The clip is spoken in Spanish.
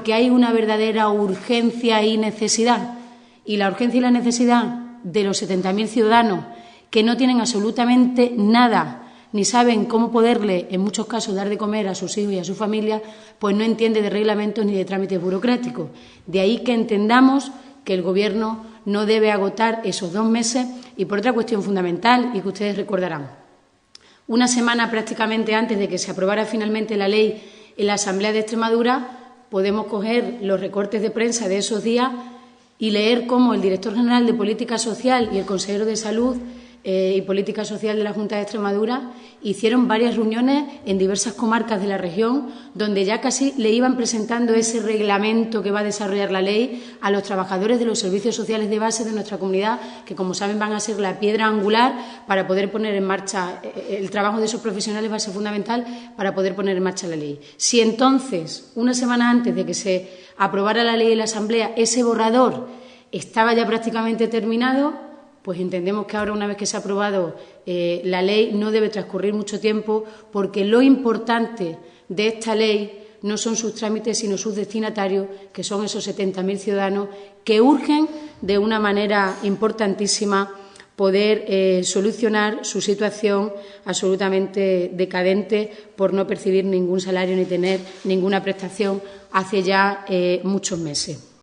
porque hay una verdadera urgencia y necesidad. Y la urgencia y la necesidad de los 70.000 ciudadanos que no tienen absolutamente nada, ni saben cómo poderle, en muchos casos, dar de comer a sus hijos y a su familia, pues no entiende de reglamentos ni de trámites burocráticos. De ahí que entendamos que el Gobierno no debe agotar esos 2 meses y por otra cuestión fundamental y que ustedes recordarán. Una semana prácticamente antes de que se aprobara finalmente la ley en la Asamblea de Extremadura, podemos coger los recortes de prensa de esos días y leer cómo el director general de Política Social y el consejero de Salud y Política Social de la Junta de Extremadura hicieron varias reuniones en diversas comarcas de la región donde ya casi le iban presentando ese reglamento que va a desarrollar la ley a los trabajadores de los servicios sociales de base de nuestra comunidad, que, como saben, van a ser la piedra angular para poder poner en marcha el trabajo de esos profesionales, va a ser fundamental para poder poner en marcha la ley. Si entonces, una semana antes de que se aprobara la ley en la Asamblea, ese borrador estaba ya prácticamente terminado, pues entendemos que ahora, una vez que se ha aprobado la ley, no debe transcurrir mucho tiempo, porque lo importante de esta ley no son sus trámites, sino sus destinatarios, que son esos 70.000 ciudadanos que urgen de una manera importantísima poder solucionar su situación absolutamente decadente por no percibir ningún salario ni tener ninguna prestación hace ya muchos meses.